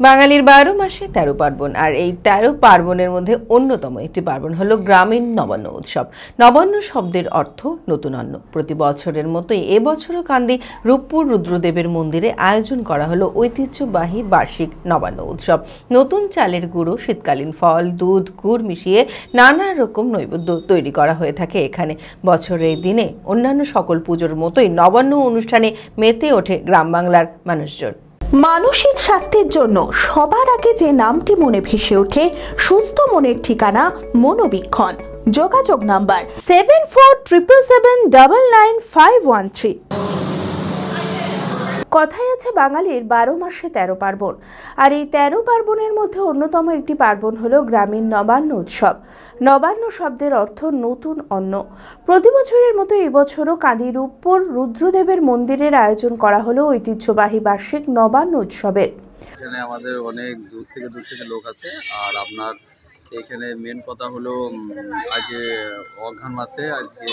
বাঙালির ১২ মাসে ১৩ পার্বণ, আর এই ১৩ পার্বণের মধ্যে অন্যতম একটি পার্বণ হলো গ্রামীণ নবান্ন উৎসব। নবান্ন শব্দের অর্থ নতুন অন্ন। প্রতি বছরের মতোই এবছরও কান্দি রূপপুর রুদ্রদেবের মন্দিরে আয়োজন করা হলো ঐতিহ্যবাহী বার্ষিক নবান্ন উৎসব। নতুন চালের গুঁড়ো, শীতকালীন ফল, দুধ, গুড় মিশিয়ে নানা রকম নৈবেদ্য তৈরি করা হয়ে থাকে এখানে। বছরের এই দিনে অন্যান্য সকল পুজোর মতোই নবান্ন অনুষ্ঠানে মেতে ওঠে গ্রাম বাংলার মানুষজন। মানসিক স্বাস্থ্যের জন্য সবার আগে যে নামটি মনে ভেসে ওঠে, সুস্থ মনের ঠিকানা মনোবীক্ষণ। যোগাযোগ নাম্বার 7477799513। কথাই আছে বাঙালির ১২ মাসে ১৩ পার্বণ, আর এই ১৩ পার্বণের মধ্যে অন্যতম একটি পার্বণ হলো গ্রামীণ নবান্ন উৎসব। নবান্ন শব্দের অর্থ নতুন অন্ন। প্রতি বছরের মতো এবছরও কান্দি রূপপুর রুদ্রদেবের মন্দিরের আয়োজন করা হলো ঐতিহ্যবাহী বার্ষিক নবান্ন উৎসবের। এখানে আমাদের অনেক দূর থেকে লোক আছে। আর আপনার এখানে মেন কথা হলো আজকে অঘ্রাণ মাসে আজকে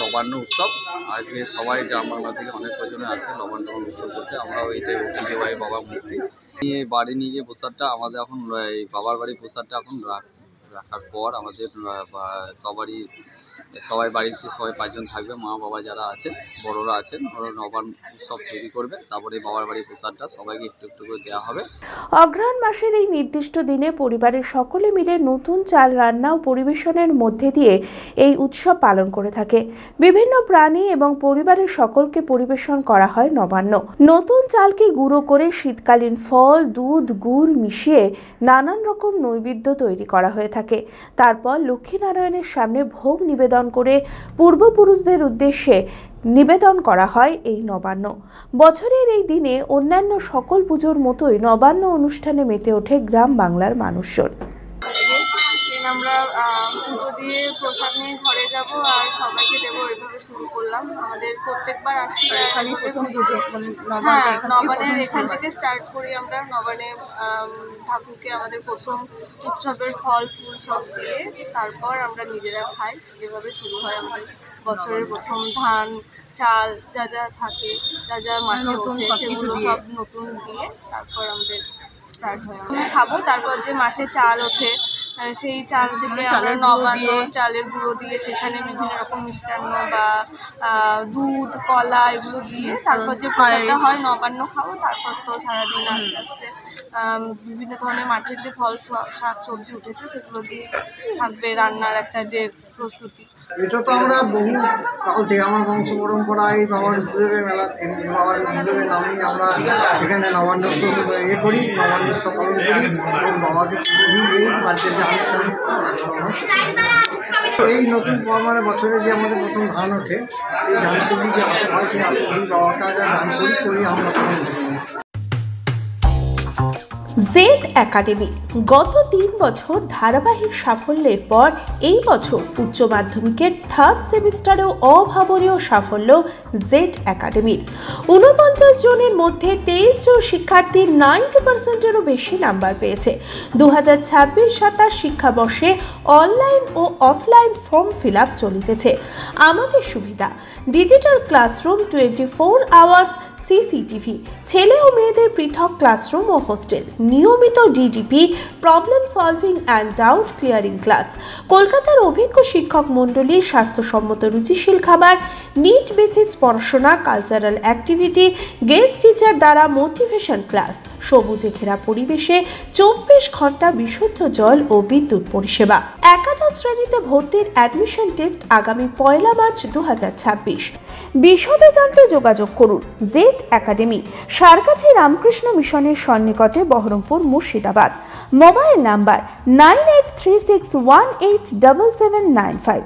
নবান্ন উৎসব। আজকে সবাই গ্রাম বাংলা থেকে অনেক কজনে আছে নবান্ন উৎসব করতে। আমরাও এইটাই ঐতিহ্যবাহী বাবার মূর্তি নিয়ে বাড়ি নিয়ে গিয়ে প্রসাদটা আমাদের এখন এই বাবার বাড়ির প্রসাদটা এখন রাখার পর আমাদের সবাই বাড়িতে সবাই ৫ জন থাকবে, মা বাবা যারা আছেন, বড়রা আছেন, ওরা নবান্ন উৎসব তৈরি করবে। তারপরে বাবার বাড়ির প্রসাদটা সবাইকে একটু একটু করে দেওয়া হবে। অঘ্রাণ মাসের এই নির্দিষ্ট দিনে পরিবারের সকলে মিলে নতুন চাল রান্না ও পরিবেশনের মধ্যে দিয়ে এই উৎসব পালন করে থাকে। বিভিন্ন প্রাণী এবং পরিবারের সকলকে পরিবেশন করা হয় নবান্ন। নতুন চালকে গুঁড়ো করে শীতকালীন ফল, দুধ, গুড় মিশিয়ে নানান রকম নৈবেদ্য তৈরি করা হয়ে থাকে। তারপর লক্ষ্মীনারায়ণের সামনে ভোগ নিবেদন করে পূর্বপুরুষদের উদ্দেশ্যে নিবেদন করা হয় এই নবান্ন। বছরের এই দিনে অন্যান্য সকল পুজোর মতোই নবান্ন অনুষ্ঠানে মেতে ওঠে গ্রাম বাংলার মানুষজন। আমরা পুজো দিয়ে প্রসাদ নিয়ে ঘরে যাব আর সবাইকে দেবো, এইভাবে শুরু করলাম। আমাদের প্রত্যেকবার আসি নবান্নের এখান থেকে স্টার্ট করি আমরা। নবান্নে ঠাকুরকে আমাদের প্রথম উৎসবের ফল ফুল সব দিয়ে তারপর আমরা নিজেরা খাই। এভাবে শুরু হয় আমাদের বছরের প্রথম। ধান, চাল যা যা থাকে, যা যা মাঠে ওঠে সেগুলো সব নতুন দিয়ে তারপর আমাদের স্টার্ট হয়। আমরা খাবো। তারপর যে মাঠে চাল ওঠে সেই চাল থেকে আমরা নবান্ন চালের গুঁড়ো দিয়ে সেখানে বিভিন্ন রকম মিষ্টান্ন বা দুধ, কলা এগুলো দিয়ে তারপর যে প্রসাদটা হয় নবান্ন খাবো। তারপর তো সারাদিন আস্তে আস্তে বিভিন্ন ধরনের মাঠের যে ফল শাক সবজি উঠেছে সেগুলো দিয়ে থাকবে রান্নার একটা যে প্রস্তুতি। এটা তো আমরা বহু কাল থেকে আমার বংশ পরম্পরায় বাবার রুদ্রদেবের মেলা, বাবার রুদ্রদেবের নাম নিয়ে আমরা এখানে নবান্ন করি, নবান্ন উৎসব পালন করি এবং বাবাকে বাড়িতে যে আনুষ্ঠানিক এই নতুন মানে বছরে যে আমাদের প্রথম ধান ওঠে, এই ধান থেকে যে আশা হয় সেই আশা করি বাবাকে ধান করি আমরা পালন করি। জেড একাডেমি গত ৩ বছর ধারাবাহিক সাফল্যের পর এই বছর উচ্চ মাধ্যমিকের 3rd সেমিস্টারেও অভাবনীয় সাফল্য জেড একাডেমির। ৪৯ জনের মধ্যে 23 জন শিক্ষার্থী 90%-এরও বেশি নাম্বার পেয়েছে। 2026-27 শিক্ষাবর্ষে অনলাইন ও অফলাইন ফর্ম ফিল আপ চলিতেছে। আমাদের সুবিধা ডিজিটাল ক্লাসরুম, 24 আওয়ার্স সিসিটিভি, ছেলে ও মেয়েদের পৃথক ক্লাসরুম ও হোস্টেল, নিয়মিত DDP, problem solving and doubt clearing class, কলকাতার অভিজ্ঞ শিক্ষক মণ্ডলী, স্বাস্থ্যসম্মত রুচিশীল খাবার, নিট বেসিস পড়াশোনা, কালচারাল অ্যাক্টিভিটি, গেস্ট টিচার দ্বারা মোটিভেশন ক্লাস, সবুজে ঘেরা পরিবেশে 24 ঘন্টা বিশুদ্ধ জল ও বিদ্যুৎ পরিষেবা। একাদশ শ্রেণীতে ভর্তির অ্যাডমিশন টেস্ট আগামী 1 মার্চ 2026। বিশদে জানতে যোগাযোগ করুন জেড একাডেমি, সারকাছি রামকৃষ্ণ মিশনের সন্নিকটে, বহরমপুর, মুর্শিদাবাদ। Mobile number 9836187795।